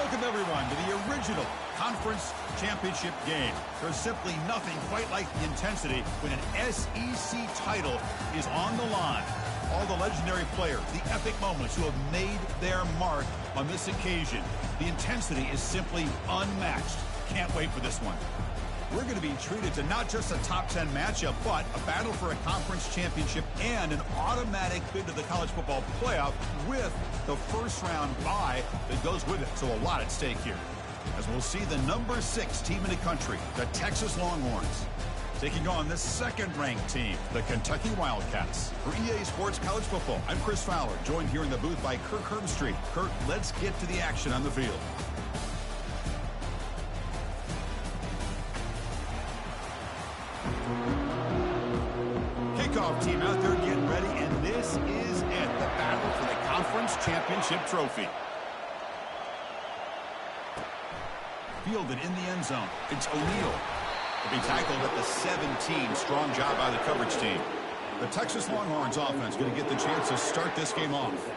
Welcome, everyone, to the original conference championship game. There's simply nothing quite like the intensity when an SEC title is on the line. All the legendary players, the epic moments who have made their mark on this occasion. The intensity is simply unmatched. Can't wait for this one. We're going to be treated to not just a top 10 matchup, but a battle for a conference championship and an automatic bid to the college football playoff with the first round bye that goes with it. So a lot at stake here. As we'll see the number 6 team in the country, the Texas Longhorns, taking on the second-ranked team, the Kentucky Wildcats. For EA Sports College Football, I'm Chris Fowler, joined here in the booth by Kirk Herbstreit. Kirk, let's get to the action on the field. Kickoff team out there getting ready, and this is it, the battle for the conference championship trophy. Fielded in the end zone. It's O'Neal. To be tackled at the 17. Strong job by the coverage team. The Texas Longhorns offense going to get the chance to start this game off.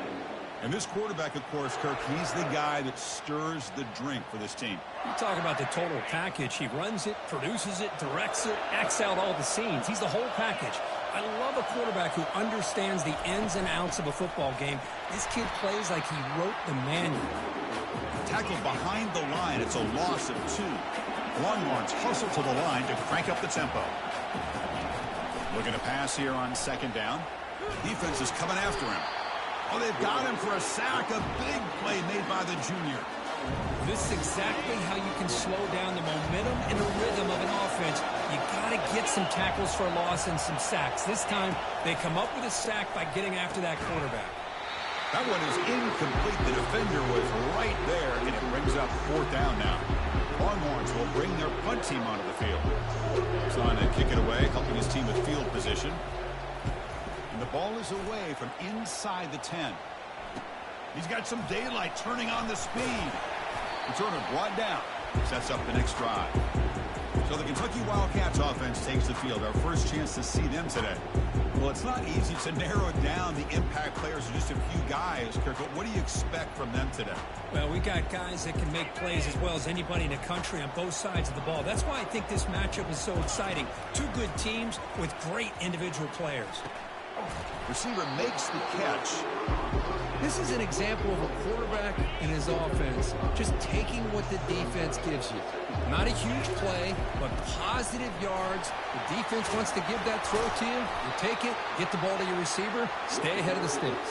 And this quarterback, of course, Kirk, he's the guy that stirs the drink for this team. You talk about the total package. He runs it, produces it, directs it, acts out all the scenes. He's the whole package. I love a quarterback who understands the ins and outs of a football game. This kid plays like he wrote the manual. Tackled behind the line. It's a loss of 2. Longhorns hustle to the line to crank up the tempo. Looking to pass here on second down. Defense is coming after him. Oh, they've got him for a sack. A big play made by the junior. This is exactly how you can slow down the momentum and the rhythm of an offense. You got to get some tackles for a loss and some sacks. This time, they come up with a sack by getting after that quarterback. That one is incomplete. The defender was right there, and it brings up 4th down now. Longhorns will bring their punt team onto the field. Trying to kick it away, helping his team with field position. And the ball is away from inside the 10. He's got some daylight turning on the speed. Returner brought down. Sets up the next drive. So the Kentucky Wildcats offense takes the field. Our first chance to see them today. Well, it's not easy to narrow down the impact players to just a few guys, Kirk, but what do you expect from them today? Well, we got guys that can make plays as well as anybody in the country on both sides of the ball. That's why I think this matchup is so exciting. Two good teams with great individual players. Receiver makes the catch. This is an example of a quarterback and his offense just taking what the defense gives you. Not a huge play, but positive yards. The defense wants to give that throw to you. You take it, get the ball to your receiver, stay ahead of the sticks.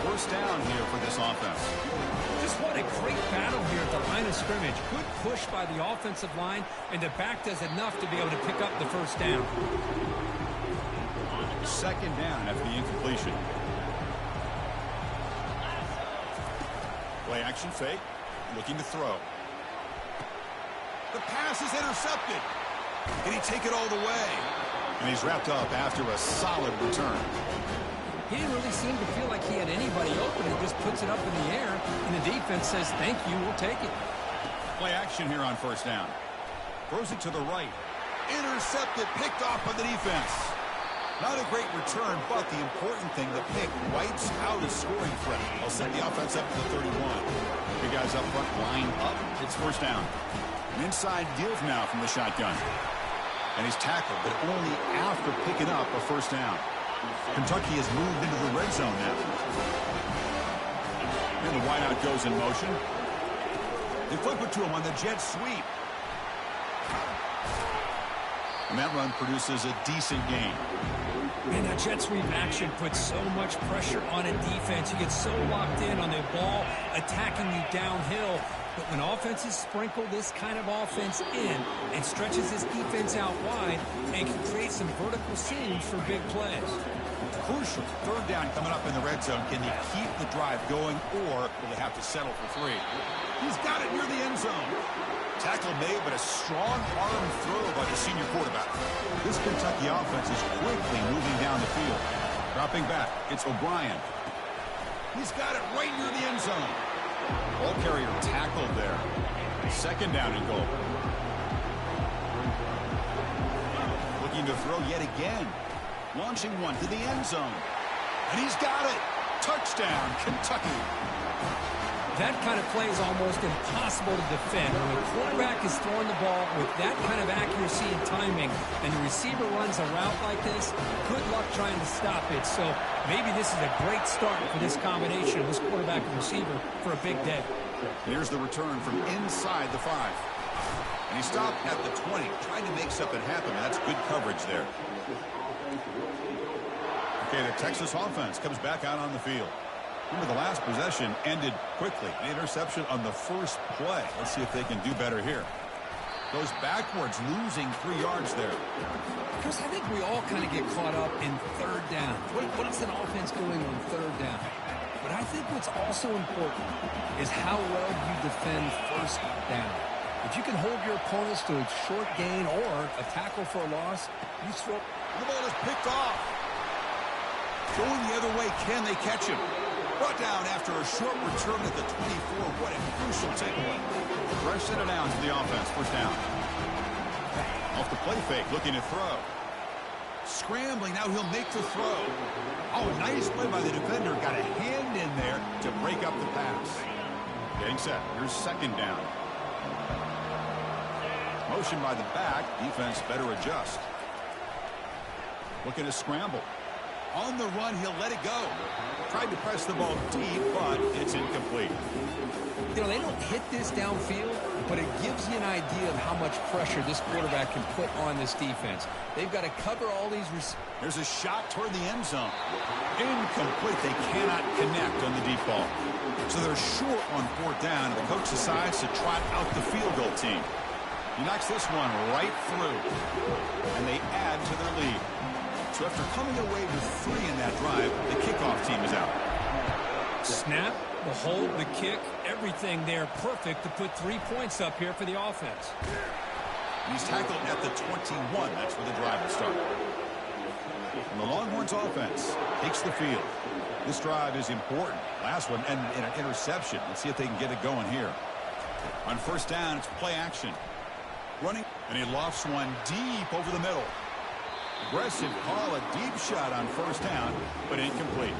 First down here for this offense. Just what a great battle here at the line of scrimmage. Good push by the offensive line, and the back does enough to be able to pick up the first down. Second down after the incompletion. Play action fake. Looking to throw. The pass is intercepted. Can he take it all the way? And he's wrapped up after a solid return. He didn't really seem to feel like he had anybody open. He just puts it up in the air, and the defense says, thank you, we'll take it. Play action here on first down. Throws it to the right. Intercepted, picked off by the defense. Not a great return, but the important thing, the pick wipes out a scoring threat. I'll set the offense up to the 31. Big guys up front line up. It's first down. An inside deals now from the shotgun. And he's tackled, but only after picking up a first down. Kentucky has moved into the red zone now. And the wideout goes in motion. They flip it to him on the jet sweep. And that run produces a decent gain. Man, that jet sweep action puts so much pressure on a defense. You get so locked in on the ball attacking you downhill. But when offenses sprinkle this kind of offense in and stretches this defense out wide and can create some vertical seams for big plays. Crucial. Third down coming up in the red zone. Can they keep the drive going, or will they have to settle for 3? He's got it near the end zone. Tackle made, but a strong arm throw by the senior quarterback. This Kentucky offense is quickly moving down the field. Dropping back, it's O'Brien. He's got it right near the end zone. Ball carrier tackled there. Second down and goal. Looking to throw yet again. Launching one to the end zone. And he's got it. Touchdown, Kentucky. That kind of play is almost impossible to defend. When the quarterback is throwing the ball with that kind of accuracy and timing, and the receiver runs a route like this, good luck trying to stop it. So maybe this is a great start for this combination of this quarterback and receiver for a big day. Here's the return from inside the 5. And he stopped at the 20, trying to make something happen. That's good coverage there. Okay, the Texas offense comes back out on the field. Remember, the last possession ended quickly. An interception on the first play. Let's see if they can do better here. Goes backwards, losing 3 yards there. Chris, I think we all kind of get caught up in third down. What is an offense doing on third down? But I think what's also important is how well you defend first down. If you can hold your opponents to a short gain or a tackle for a loss, you throw. The ball is picked off. Going the other way, can they catch him? Brought down after a short return at the 24. What a crucial takeaway. Fresh set of downs to the offense. First down. Off the play fake, looking to throw. Scrambling, now he'll make the throw. Oh, nice play by the defender. Got a hand in there to break up the pass. Getting set. Here's second down. Motion by the back. Defense better adjust. Looking to scramble. On the run, he'll let it go. Tried to press the ball deep, but it's incomplete. You know, they don't hit this downfield, but it gives you an idea of how much pressure this quarterback can put on this defense. They've got to cover all these. There's a shot toward the end zone. Incomplete. They cannot connect on the deep ball. So they're short on 4th down, and the coach decides to trot out the field goal team. He knocks this one right through, and they add to their lead. So after coming away with 3 in that drive, the kickoff team is out. Snap, the hold, the kick, everything there perfect to put 3 points up here for the offense. He's tackled at the 21. That's where the drive will start. And the Longhorns offense takes the field. This drive is important. Last one and an interception. Let's see if they can get it going here. On first down, it's play action. Running, and he lofts one deep over the middle. Aggressive call, a deep shot on first down, but incomplete.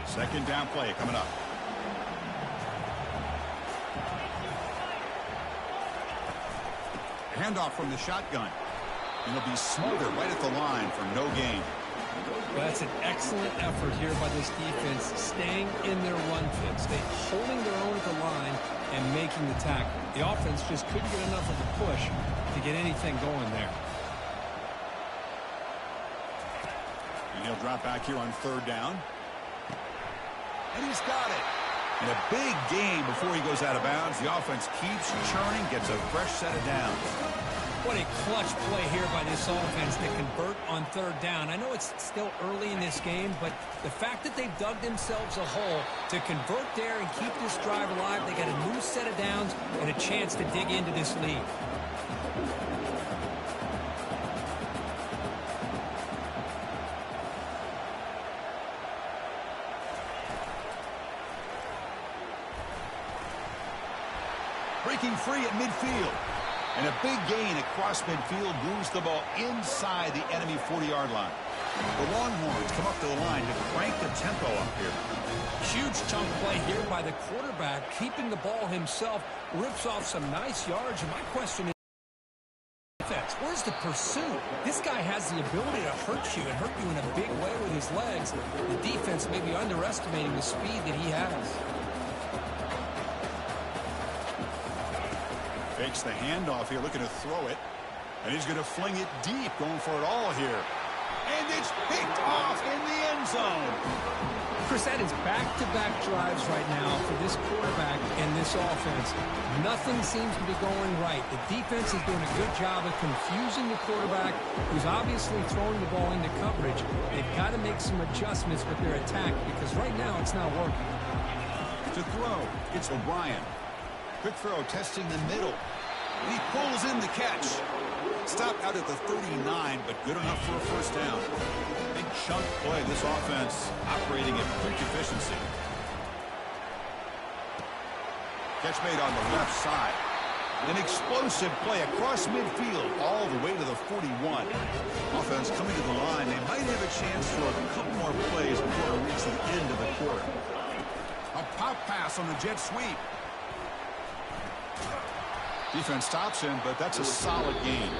Second down play coming up. Handoff from the shotgun. And it'll be smothered right at the line for no gain. Well, that's an excellent effort here by this defense, staying in their run fits. They holding their own at the line and making the tackle. The offense just couldn't get enough of a push to get anything going there. And he'll drop back here on third down. And he's got it. And a big gain before he goes out of bounds. The offense keeps churning, gets a fresh set of downs. What a clutch play here by this offense to convert on third down. I know it's still early in this game, but the fact that they've dug themselves a hole to convert there and keep this drive alive, they got a new set of downs and a chance to dig into this lead. Breaking free at midfield. And a big gain across midfield moves the ball inside the enemy 40-yard line. The Longhorns come up to the line to crank the tempo up here. Huge chunk play here by the quarterback, keeping the ball himself, rips off some nice yards. And my question is, where's the pursuit? This guy has the ability to hurt you and hurt you in a big way with his legs. The defense may be underestimating the speed that he has. Fakes the handoff here, looking to throw it. And he's going to fling it deep, going for it all here. And it's picked off in the end zone. Chris, that is back-to-back drives right now for this quarterback and this offense. Nothing seems to be going right. The defense is doing a good job of confusing the quarterback, who's obviously throwing the ball into coverage. They've got to make some adjustments with their attack because right now it's not working. To throw, it's O'Brien. Quick throw, testing the middle. And he pulls in the catch. Stopped out at the 39, but good enough for a first down. Big chunk play. This offense operating at peak efficiency. Catch made on the left side. An explosive play across midfield all the way to the 41. Offense coming to the line. They might have a chance for a couple more plays before we reach the end of the quarter. A pop pass on the jet sweep. Defense stops him, but that's a solid gain.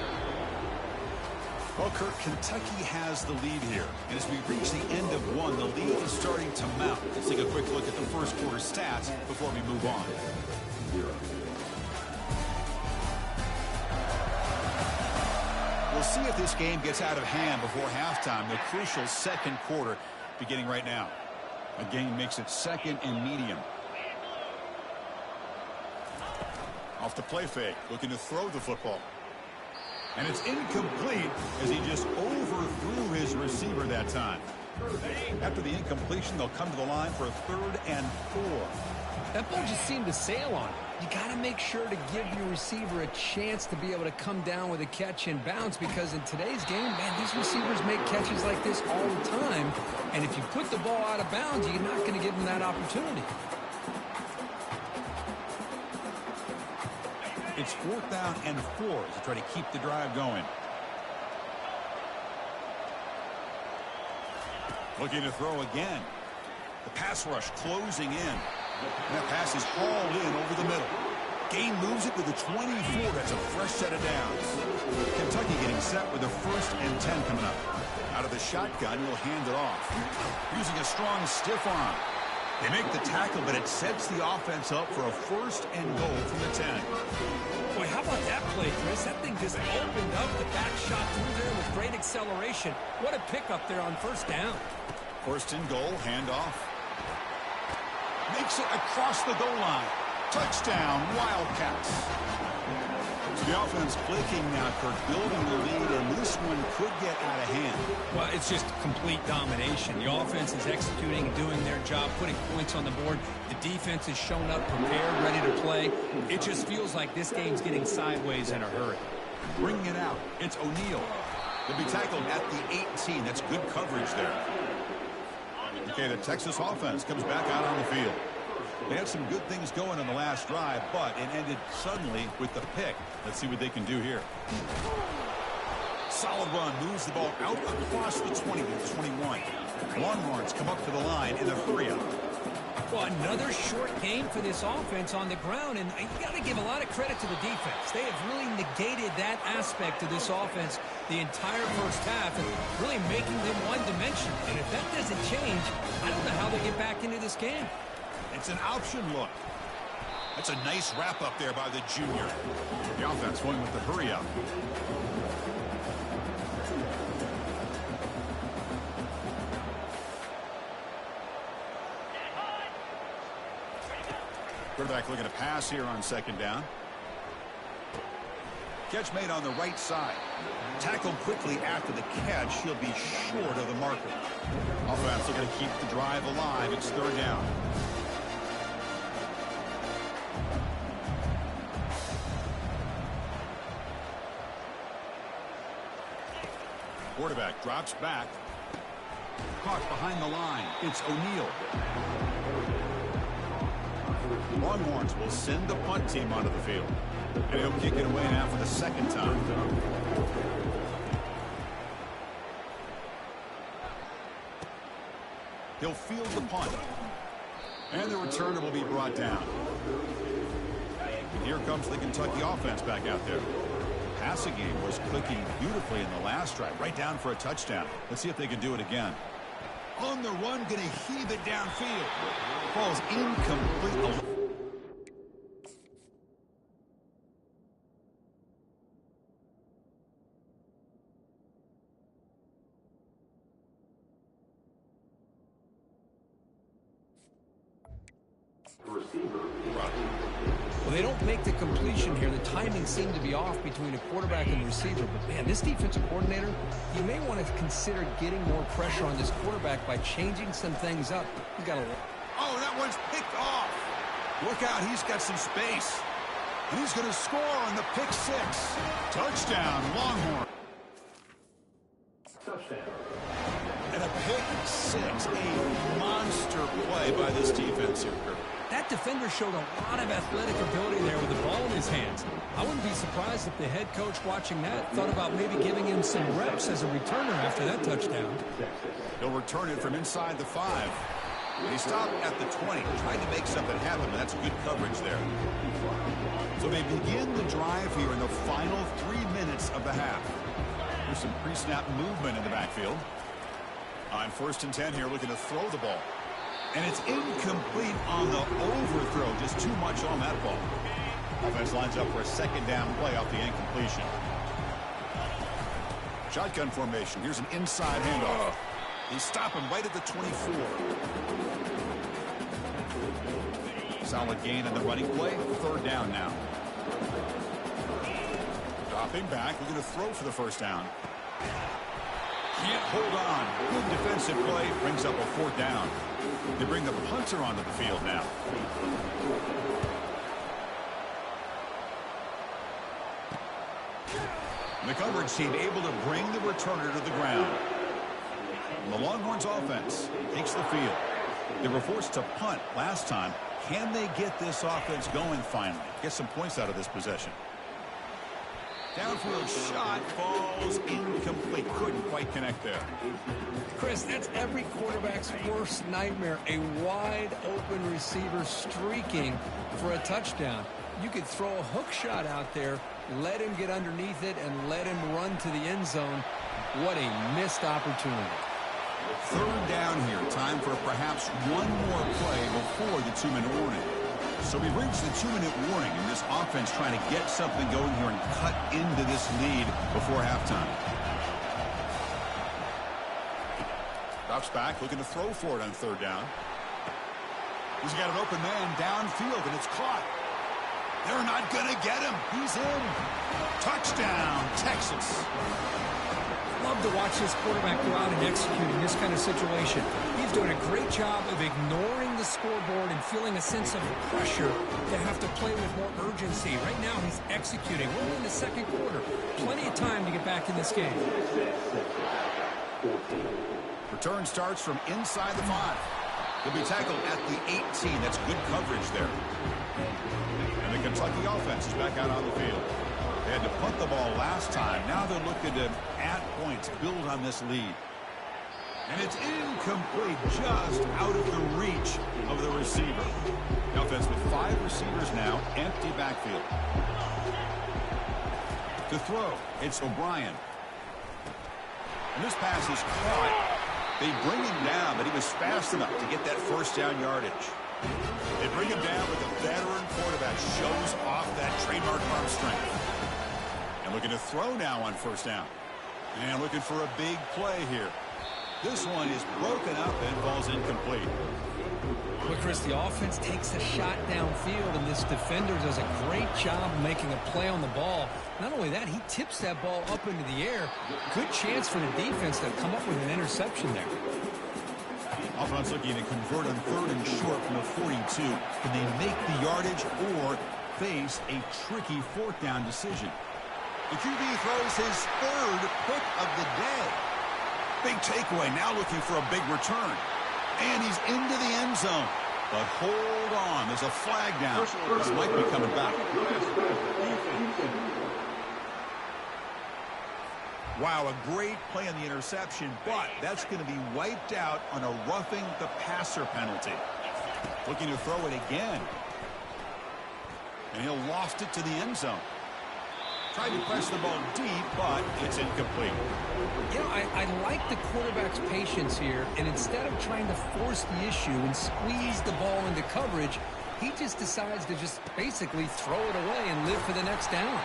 Well, Kirk, Kentucky has the lead here. And as we reach the end of one, the lead is starting to mount. Let's take a quick look at the first quarter stats before we move on. We'll see if this game gets out of hand before halftime. The crucial second quarter beginning right now. Again, makes it second and medium. Off the play fake, looking to throw the football. And it's incomplete as he just overthrew his receiver that time. After the incompletion, they'll come to the line for a 3rd and 4. That ball just seemed to sail on him. You got to make sure to give your receiver a chance to be able to come down with a catch and bounce, because in today's game, man, these receivers make catches like this all the time. And if you put the ball out of bounds, you're not going to give them that opportunity. It's 4th down and 4 to try to keep the drive going. Looking to throw again. The pass rush closing in. And that pass is hauled in over the middle. Gain moves it to the 24. That's a fresh set of downs. Kentucky getting set with a 1st and 10 coming up. Out of the shotgun, he'll hand it off. Using a strong stiff arm. They make the tackle, but it sets the offense up for a 1st and goal from the 10. Boy, how about that play, Chris? That thing just opened up. The back shot through there with great acceleration. What a pickup there on 1st down. 1st and goal, handoff. Makes it across the goal line. Touchdown, Wildcats. So the offense clicking now, Kirk, building the lead, and this one could get out of hand. Well, it's just complete domination. The offense is executing and doing their job, putting points on the board. The defense is shown up, prepared, ready to play. It just feels like this game's getting sideways in a hurry. Bringing it out, it's O'Neal. He'll be tackled at the 18. That's good coverage there. Okay, the Texas offense comes back out on the field. They had some good things going on the last drive, but it ended suddenly with the pick. Let's see what they can do here. Solid run, moves the ball out across the 20 to the 21. Longhorns come up to the line in a hurry-up. Well, another short game for this offense on the ground, and you got to give a lot of credit to the defense. They have really negated that aspect of this offense the entire first half, and really making them one-dimensional. And if that doesn't change, I don't know how they get back into this game. It's an option look. That's a nice wrap-up there by the junior. The offense going with the hurry-up. Quarterback looking to pass here on 2nd down. Catch made on the right side. Tackled quickly after the catch. He'll be short of the marker. Offense looking to keep the drive alive. It's 3rd down. Quarterback drops back. Caught behind the line. It's O'Neal. Longhorns will send the punt team onto the field. And he'll kick it away now for the 2nd time. He'll field the punt. And the returner will be brought down. And here comes the Kentucky offense back out there. Passing game was clicking beautifully in the last drive, right down for a touchdown. Let's see if they can do it again. On the run, going to heave it downfield. Ball's incomplete. Well, they don't make the completion here. The timing seemed to be off between a quarterback and the receiver. But, man, this defensive coordinator, he may want to consider getting more pressure on this quarterback by changing some things up. He's got a... Oh, that one's picked off. Look out, he's got some space. And he's going to score on the pick 6. Touchdown, Longhorn. Touchdown. And a pick 6, a monster play by this defense here. That defender showed a lot of athletic ability there with the ball in his hands. I wouldn't be surprised if the head coach watching that thought about maybe giving him some reps as a returner after that touchdown. He'll return it from inside the 5. They stop at the 20, trying to make something happen, and that's good coverage there. So they begin the drive here in the final 3 minutes of the half. There's some pre-snap movement in the backfield. On 1st and 10 here, looking to throw the ball. And it's incomplete on the overthrow. Just too much on that ball. Offense lines up for a 2nd down play off the incompletion. Shotgun formation. Here's an inside handoff. They stop him right at the 24. Solid gain on the running play. 3rd down now. Dropping back. Looking to throw for the 1st down. Can't hold on. Good defensive play. Brings up a 4th down. They bring the punter onto the field now. The coverage team able to bring the returner to the ground. The Longhorns offense takes the field. They were forced to punt last time. Can they get this offense going finally? Get some points out of this possession. Downfield shot falls incomplete. Couldn't quite connect there. Chris, that's every quarterback's worst nightmare. A wide open receiver streaking for a touchdown. You could throw a hook shot out there, let him get underneath it, and let him run to the end zone. What a missed opportunity. 3rd down here. Time for perhaps one more play before the 2-minute warning. So we've reached the 2-minute warning, and this offense trying to get something going here and cut into this lead before halftime. Drops back, looking to throw for it on 3rd down. He's got an open man downfield, and it's caught. They're not going to get him. He's in. Touchdown, Texas. Love to watch this quarterback go out and execute in this kind of situation. He's doing a great job of ignoring the scoreboard and feeling a sense of pressure to have to play with more urgency. Right now he's executing. We're in the 2nd quarter. Plenty of time to get back in this game. Return starts from inside the 5. He'll be tackled at the 18. That's good coverage there. And the Kentucky offense is back out on the field. They had to punt the ball last time. Now they're looking to add points, build on this lead. And it's incomplete, just out of the reach of the receiver. The offense with 5 receivers now, empty backfield. To throw, it's O'Brien. And this pass is caught. They bring him down, but he was fast enough to get that 1st down yardage. They bring him down with a veteran quarterback. Shows off that trademark arm strength. And looking to throw now on 1st down. And looking for a big play here. This one is broken up and falls incomplete. Well, Chris, the offense takes a shot downfield, and this defender does a great job making a play on the ball. Not only that, he tips that ball up into the air. Good chance for the defense to come up with an interception there. Offense looking to convert on 3rd and short from the 42. Can they make the yardage or face a tricky 4th down decision? The QB throws his 3rd pick of the day. Big takeaway, now looking for a big return. And he's into the end zone. But hold on, there's a flag down. This might be coming back. Wow, a great play on the interception, but that's going to be wiped out on a roughing the passer penalty. Looking to throw it again. And he'll loft it to the end zone. Tried to press the ball deep, but it's incomplete. You know, I like the quarterback's patience here, and instead of trying to force the issue and squeeze the ball into coverage, he just decides to just basically throw it away and live for the next down.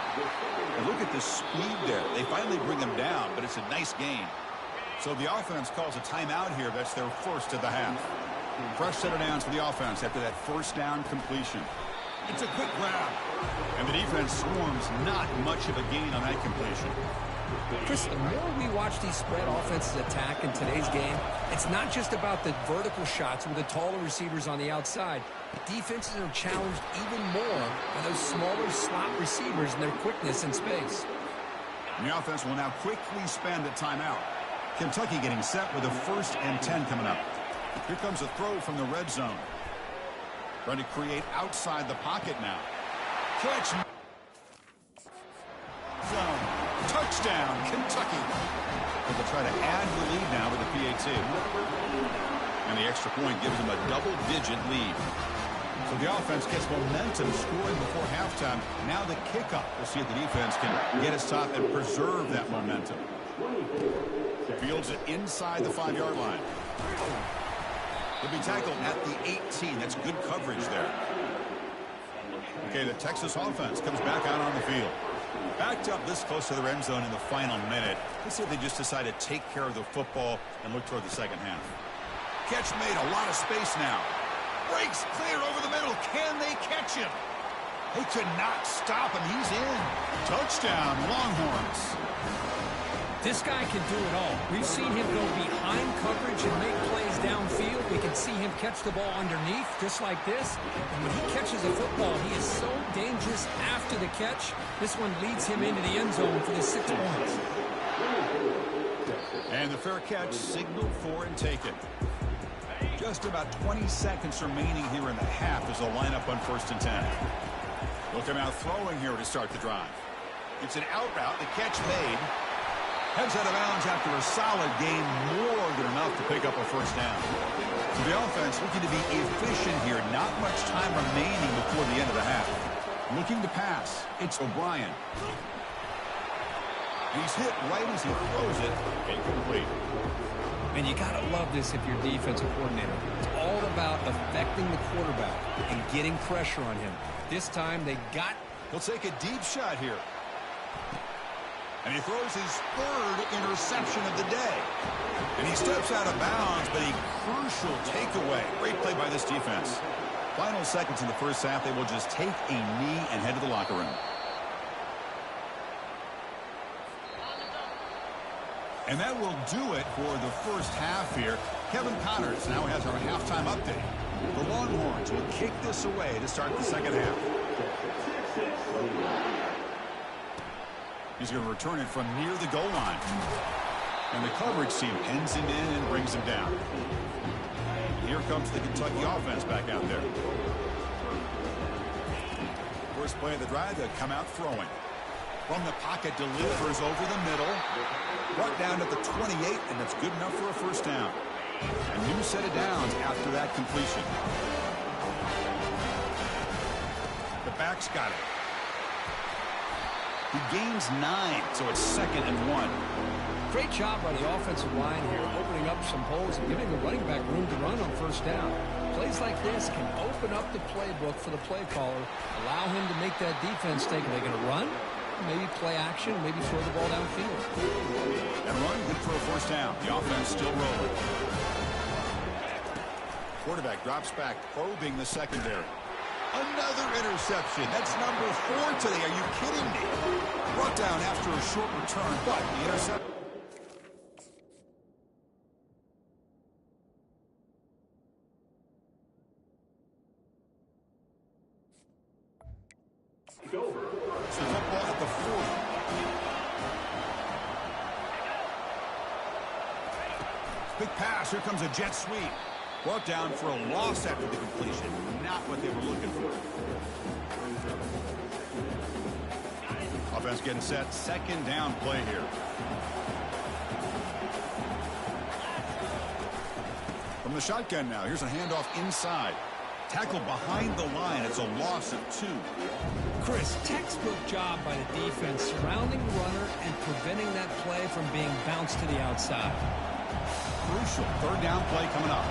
And look at the speed there. They finally bring him down, but it's a nice gain. So the offense calls a timeout here. That's their 1st of the half. Fresh set of downs for the offense after that 1st down completion. It's a quick grab. And the defense swarms, not much of a gain on that completion. Chris, the more we watch these spread offenses attack in today's game, it's not just about the vertical shots with the taller receivers on the outside. Defenses are challenged even more by those smaller slot receivers and their quickness in space. And the offense will now quickly spend a timeout. Kentucky getting set with a 1st and 10 coming up. Here comes a throw from the red zone. Trying to create outside the pocket now. Catch. Zone. Touchdown, Kentucky. They'll try to add the lead now with the PAT. And the extra point gives them a double-digit lead. So the offense gets momentum scoring before halftime. Now the kickoff. We'll see if the defense can get us top and preserve that momentum. Fields it inside the 5-yard line. He'll be tackled at the 18. That's good coverage there. Okay, the Texas offense comes back out on the field. Backed up this close to their end zone in the final minute. Let's see if they just decide to take care of the football and look toward the second half. Catch made, a lot of space now. Breaks clear over the middle. Can they catch him? They could not stop him. He's in. Touchdown, Longhorns. This guy can do it all. We've seen him go behind coverage and make plays downfield. We can see him catch the ball underneath, just like this. And when he catches a football, he is so dangerous after the catch. This one leads him into the end zone for the 6 points. And the fair catch signaled for and taken. Just about 20 seconds remaining here in the half as they'll line up on 1st and 10. They'll come out throwing here to start the drive. It's an out route. The catch made. Heads out of bounds after a solid game, more than enough to pick up a 1st down. So the offense looking to be efficient here. Not much time remaining before the end of the half. Looking to pass. It's O'Brien. He's hit right as he throws it. Incomplete. And you got to love this if you're defensive coordinator. It's all about affecting the quarterback and getting pressure on him. This time they got... He'll take a deep shot here. And he throws his 3rd interception of the day. And he steps out of bounds, but a crucial takeaway. Great play by this defense. Final seconds in the first half, they will just take a knee and head to the locker room. And that will do it for the first half here. Kevin Connors now has our halftime update. The Longhorns will kick this away to start the second half. He's going to return it from near the goal line. And the coverage team pins him in and brings him down. Here comes the Kentucky offense back out there. First play of the drive, they come out throwing. From the pocket, delivers over the middle. Brought down at the 28, and that's good enough for a 1st down. A new set of downs after that completion. The back's got it. He gains 9, so it's 2nd and 1. Great job by the offensive line here, opening up some holes and giving the running back room to run on 1st down. Plays like this can open up the playbook for the play caller, allow him to make that defense think, are they going to run? Maybe play action, maybe throw the ball downfield. And run, good for a 1st down. The offense still rolling. Quarterback drops back, probing the secondary. Another interception. That's number 4 today. Are you kidding me? Brought down after a short return, but the interception. So football at the 40. Big pass. Here comes a jet sweep. Brought down for a loss after the completion. Not what they were looking for. Offense getting set. 2nd down play here. From the shotgun now. Here's a handoff inside. Tackled behind the line. It's a loss of 2. Chris, textbook job by the defense surrounding the runner and preventing that play from being bounced to the outside. Crucial 3rd down play coming up.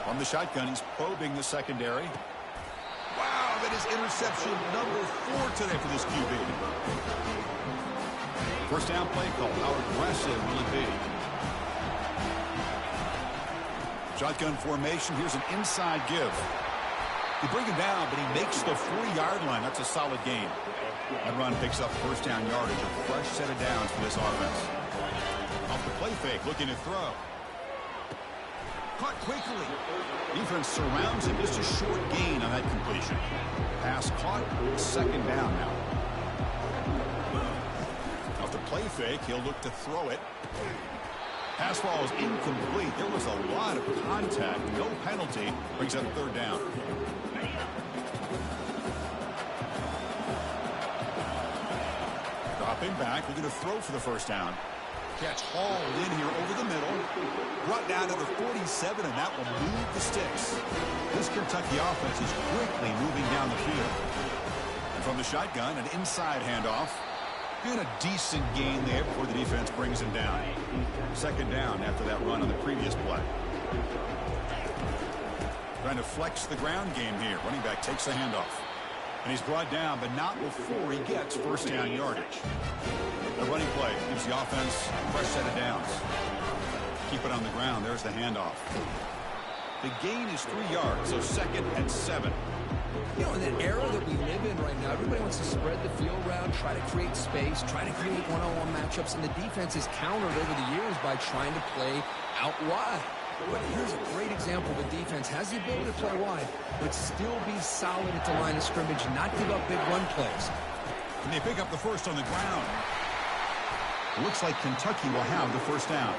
From the shotgun, he's probing the secondary. Wow, that is interception number 4 today for this QB. 1st down play call. How aggressive will it be? Shotgun formation. Here's an inside give. They bring him down, but he makes the 40-yard line. That's a solid gain. That run picks up 1st down yardage. A fresh set of downs for this offense. Off the play fake, looking to throw. Caught quickly. Defense surrounds him. Just a short gain on that completion. Pass caught. 2nd down now. Off the play fake, he'll look to throw it. Pass ball is incomplete. There was a lot of contact. No penalty. Brings up third down. Dropping back. We're going to throw for the first down. Catch hauled in here over the middle. Brought down to the 47, and that will move the sticks. This Kentucky offense is quickly moving down the field. And from the shotgun, an inside handoff. And a decent gain there before the defense brings him down. Second down after that run on the previous play. Trying to flex the ground game here. Running back takes the handoff. And he's brought down, but not before he gets first down yardage. The running play gives the offense a fresh set of downs. Keep it on the ground. There's the handoff. The gain is 3 yards, so 2nd and 7. You know, in the era that we live in right now, everybody wants to spread the field around, try to create space, try to create one-on-one matchups, and the defense is countered over the years by trying to play out wide. But here's a great example of a defense has the ability to play wide, but still be solid at the line of scrimmage, not give up big run plays. And they pick up the first on the ground. It looks like Kentucky will have the first down.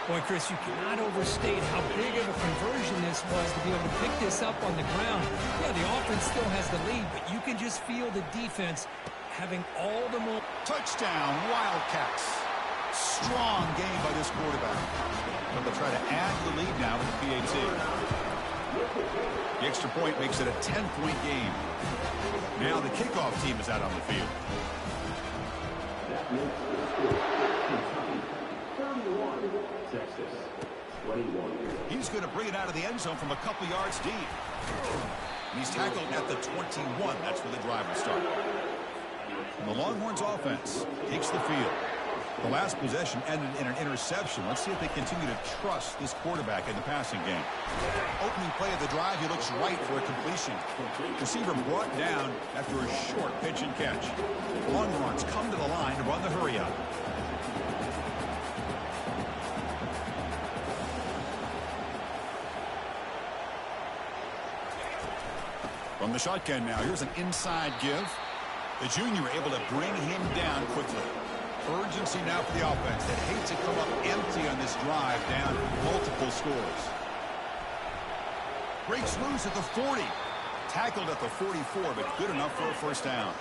Boy, Chris, you cannot overstate how big of a conversion this was to be able to pick this up on the ground. Yeah, the offense still has the lead, but you can just feel the defense having all the more. Touchdown, Wildcats. Strong game by this quarterback. But they'll try to add to the lead now with the PAT. The extra point makes it a 10-point game. Now the kickoff team is out on the field. He's going to bring it out of the end zone from a couple yards deep. And he's tackled at the 21. That's where the drive will start. And the Longhorns offense takes the field. The last possession ended in an interception. Let's see if they continue to trust this quarterback in the passing game. Opening play of the drive, he looks right for a completion. Receiver brought down after a short pitch and catch. Longhorns come to the line to run the hurry up. From the shotgun now, here's an inside give. The junior able to bring him down quickly. Urgency now for the offense that hates to come up empty on this drive, down multiple scores. Breaks loose at the 40. Tackled at the 44, but good enough for a first down.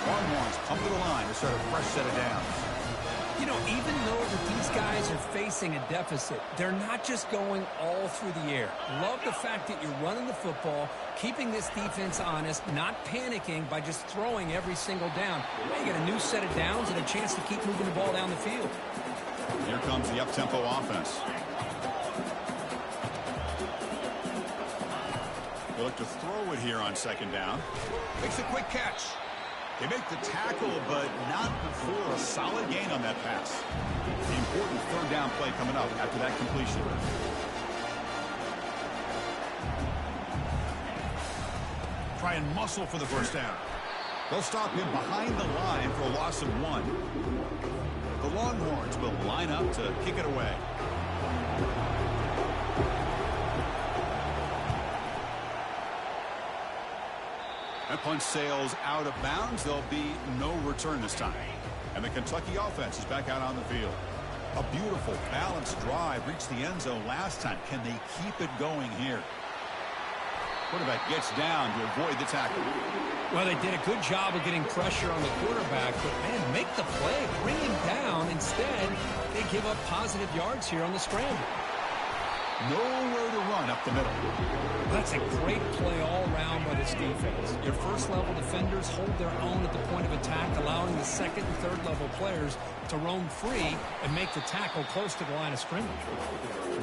Longhorns come to the line to start a fresh set of downs. You know, even though that these guys are facing a deficit, they're not just going all through the air. Love the fact that you're running the football, keeping this defense honest, not panicking by just throwing every single down. You get a new set of downs and a chance to keep moving the ball down the field. Here comes the up-tempo offense. They look to throw it here on second down. Makes a quick catch. They make the tackle, but not before a solid gain on that pass. The important third down play coming up after that completion. Try and muscle for the first down. They'll stop him behind the line for a loss of 1. The Longhorns will line up to kick it away. That punt sails out of bounds. There'll be no return this time. And the Kentucky offense is back out on the field. A beautiful, balanced drive reached the end zone last time. Can they keep it going here? Quarterback gets down to avoid the tackle. Well, they did a good job of getting pressure on the quarterback, but, man, make the play. Bring him down. Instead, they give up positive yards here on the scramble. Nowhere to run up the middle. That's a great play all around by this defense. Your first-level defenders hold their own at the point of attack, allowing the second and third-level players to roam free and make the tackle close to the line of scrimmage.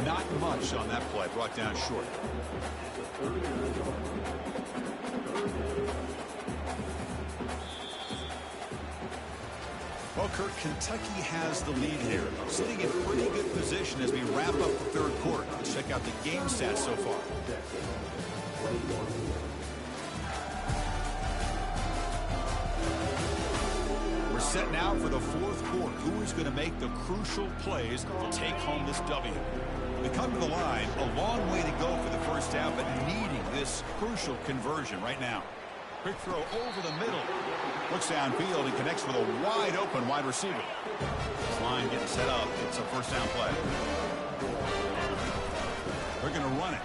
Not much on that play, brought down short. Well, Kurt, Kentucky has the lead here. Sitting in pretty good position as we wrap up the third quarter. Let's check out the game stats so far. We're set now for the fourth quarter. Who is going to make the crucial plays to take home this W? They come to the line, a long way to go for the first down, but needing this crucial conversion right now. Quick throw over the middle. Looks downfield and connects with a wide open wide receiver. This line getting set up. It's a first down play. They're going to run it.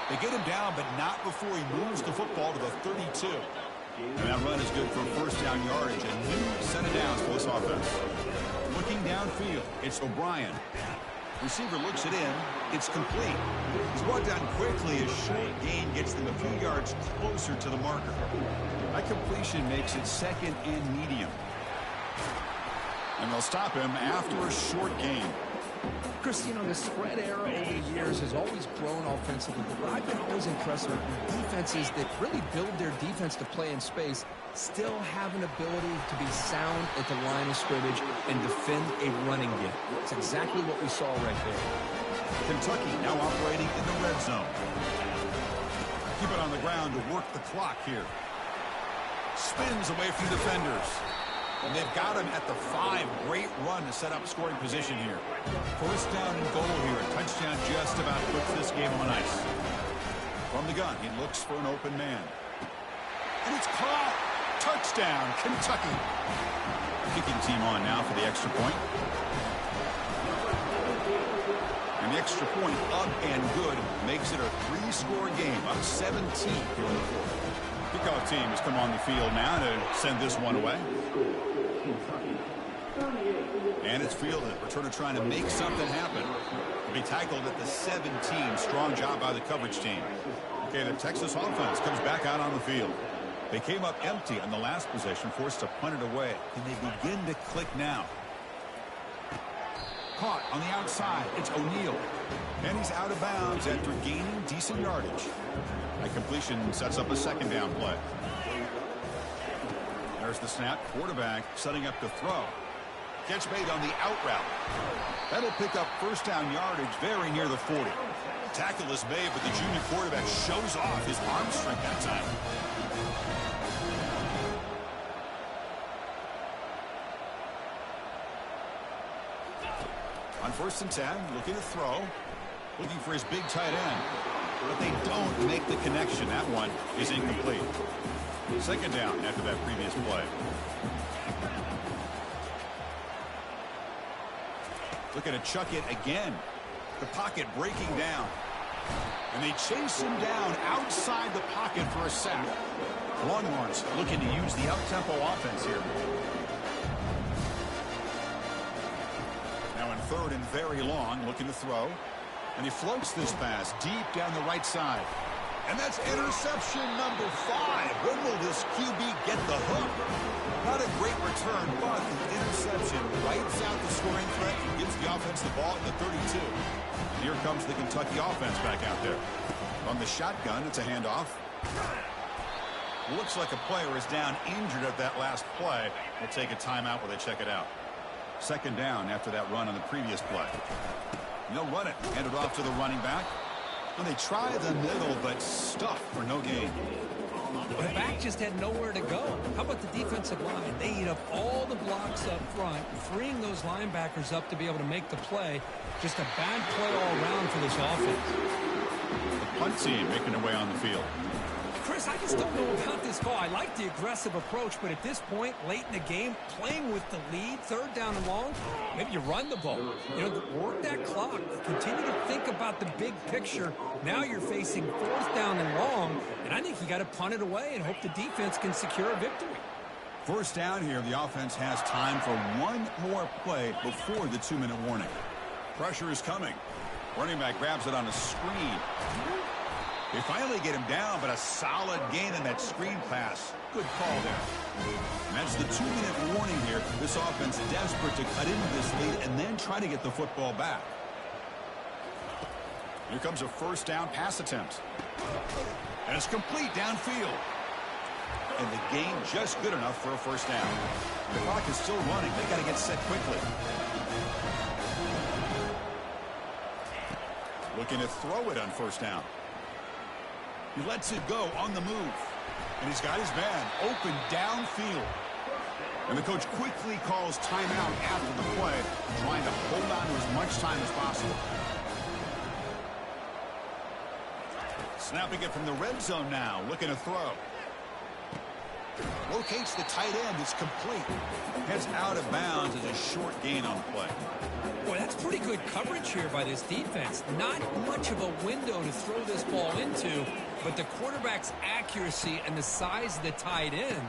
They get him down, but not before he moves the football to the 32. And that run is good for first down yardage. A new set of downs for this offense. Looking downfield, it's O'Brien. Receiver looks it in. It's complete. He's brought down quickly. A short gain gets them a few yards closer to the marker. That completion makes it second and medium. And they'll stop him after a short gain. Chris, you know, the spread era over the years has always grown offensively, but I've been always impressed with defenses that really build their defense to play in space, still have an ability to be sound at the line of scrimmage and defend a running game. That's exactly what we saw right there. Kentucky now operating in the red zone. Keep it on the ground to work the clock here. Spins away from defenders. And they've got him at the 5. Great run to set up scoring position here. First down and goal here. A touchdown just about puts this game on ice. From the gun, he looks for an open man. And it's caught. Touchdown, Kentucky. Kicking team on now for the extra point. And the extra point up and good makes it a 3-score game. Up 17 here in the fourth. Kickoff team has come on the field now to send this one away. And it's fielded. Returner trying to make something happen. To be tackled at the 17. Strong job by the coverage team. Okay, the Texas offense comes back out on the field. They came up empty on the last possession, forced to punt it away. And they begin to click now. Caught on the outside. It's O'Neal. And he's out of bounds after gaining decent yardage. That completion sets up a second down play. There's the snap. Quarterback setting up to throw. Catch made on the out route. That'll pick up first down yardage very near the 40. Tackle is made, but the junior quarterback shows off his arm strength that time. On 1st and 10, looking to throw. Looking for his big tight end. But they don't make the connection. That one is incomplete. Second down after that previous play. Looking to chuck it again. The pocket breaking down. And they chase him down outside the pocket for a sack. Longhorns looking to use the up-tempo offense here. Now in 3rd and very long, looking to throw. And he floats this pass deep down the right side. And that's interception number 5. When will this QB get the hook? Not a great return, but the interception wipes out the scoring threat and gives the offense the ball at the 32. And here comes the Kentucky offense back out there. On the shotgun, it's a handoff. Looks like a player is down injured at that last play. We'll take a timeout while they check it out. Second down after that run on the previous play. They'll run it. Hand it off to the running back. And they try the middle, but stuffed for no gain. The back just had nowhere to go. How about the defensive line? They eat up all the blocks up front, freeing those linebackers up to be able to make the play. Just a bad play all around for this offense. The punt team making their way on the field. Chris, I just don't know about this call. I like the aggressive approach, but at this point, late in the game, playing with the lead, 3rd down and long, maybe you run the ball. You know, work that clock. Continue to think about the big picture. Now you're facing 4th down and long, and I think you got to punt it away and hope the defense can secure a victory. First down here, the offense has time for one more play before the 2-minute warning. Pressure is coming. Running back grabs it on a screen. They finally get him down, but a solid gain in that screen pass. Good call there. And that's the 2-minute warning here. This offense desperate to cut into this lead and then try to get the football back. Here comes a first down pass attempt. And it's complete downfield. And the gain just good enough for a first down. The clock is still running. They got to get set quickly. Looking to throw it on first down. He lets it go on the move. And he's got his man open downfield. And the coach quickly calls timeout after the play, trying to hold on to as much time as possible. Snapping it from the red zone now, looking to throw. Locates the tight end. It's complete. Heads out of bounds as a short gain on the play. Boy, that's pretty good coverage here by this defense. Not much of a window to throw this ball into, but the quarterback's accuracy and the size of the tight end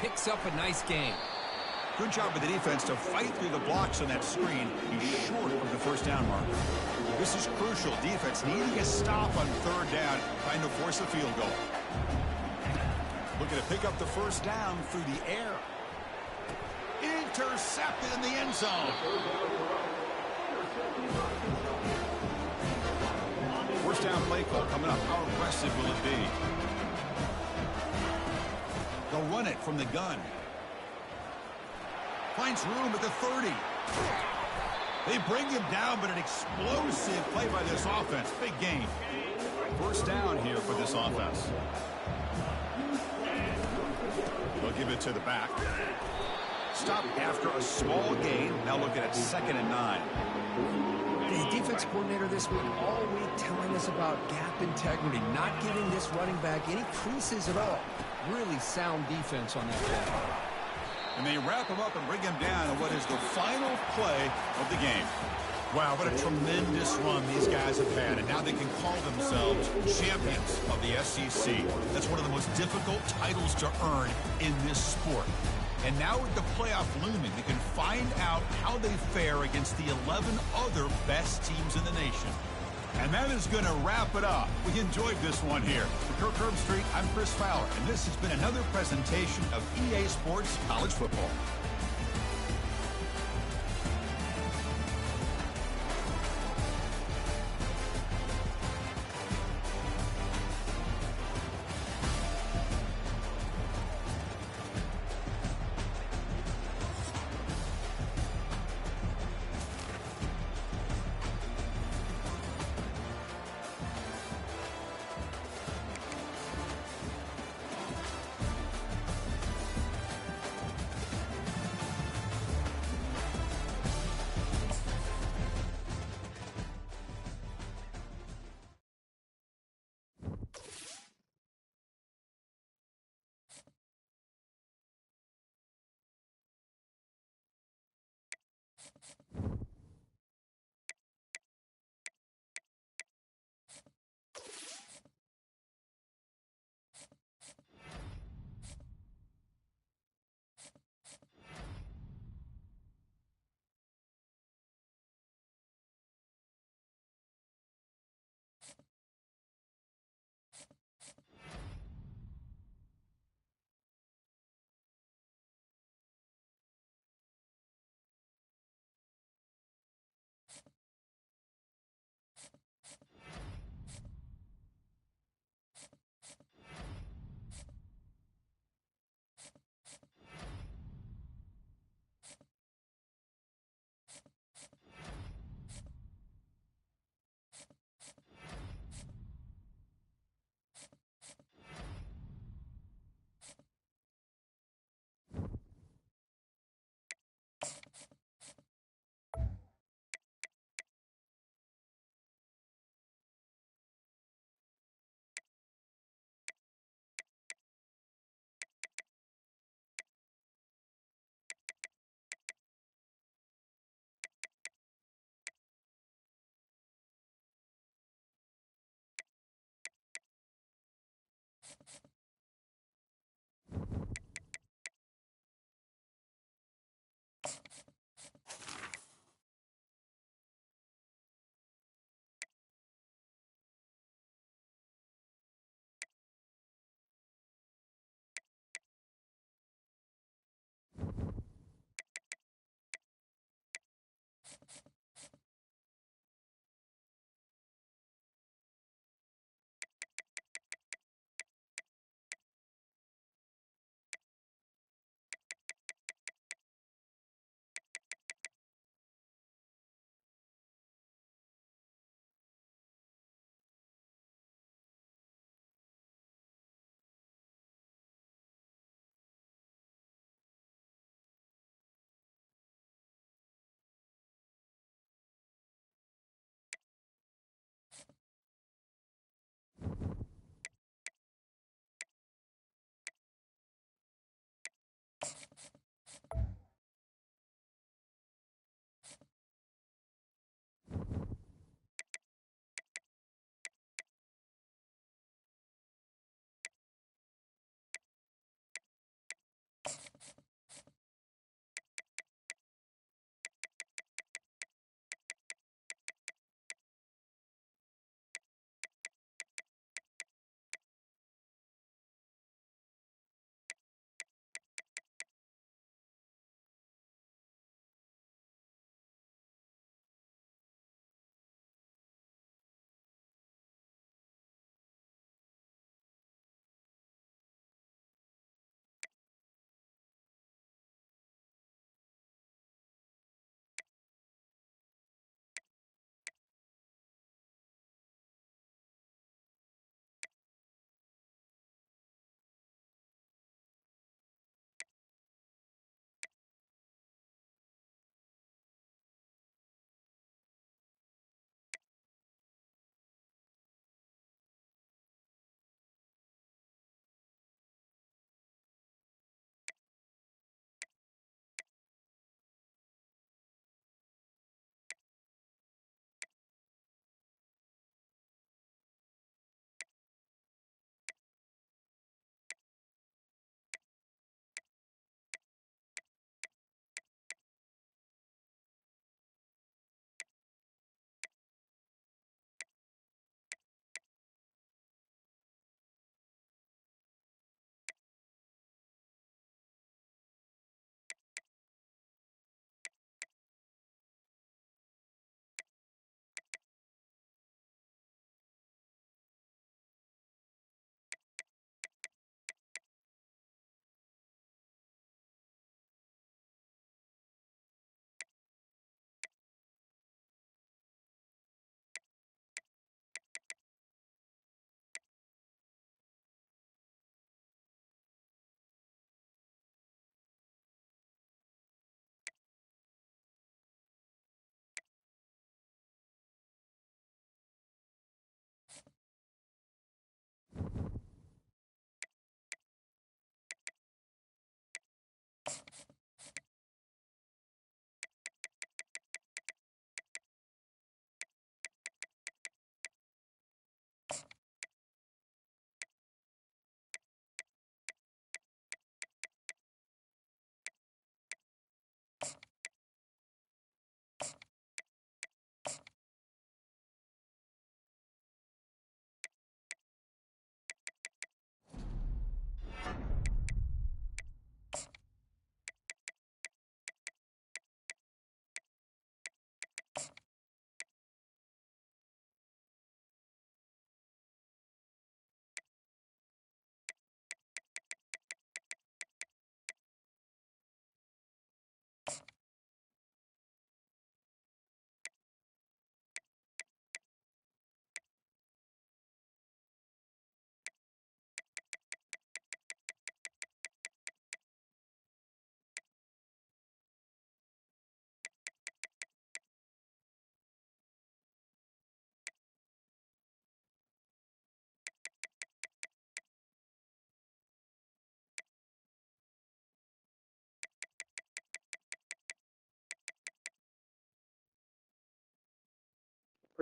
picks up a nice gain. Good job with the defense to fight through the blocks on that screen. He's short of the first down mark. This is crucial. Defense needing a stop on third down, trying to force a field goal. Looking to pick up the first down through the air. Intercepted in the end zone. First down play call coming up. How aggressive will it be? They'll run it from the gun. Finds room at the 30. They bring him down, but an explosive play by this offense. Big gain. First down here for this offense. They'll give it to the back. Stop after a small gain. Now looking at 2nd and 9. The defense coordinator this week all week telling us about gap integrity, not giving this running back any creases at all. Really sound defense on that play. And they wrap him up and bring him down in what is the final play of the game. Wow, what a tremendous run these guys have had, and now they can call themselves champions of the SEC. That's one of the most difficult titles to earn in this sport. And now with the playoff looming, they can find out how they fare against the 11 other best teams in the nation. And that is going to wrap it up. We enjoyed this one here. For Kirk Herbstreit, I'm Chris Fowler, and this has been another presentation of EA Sports College Football.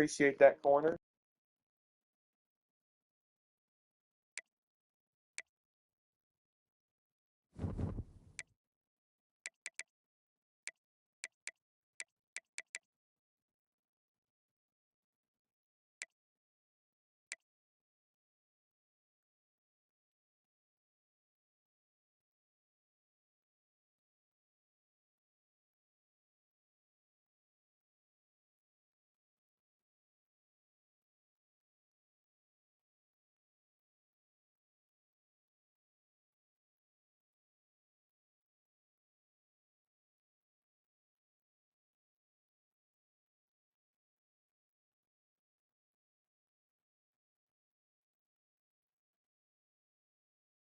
appreciate that corner.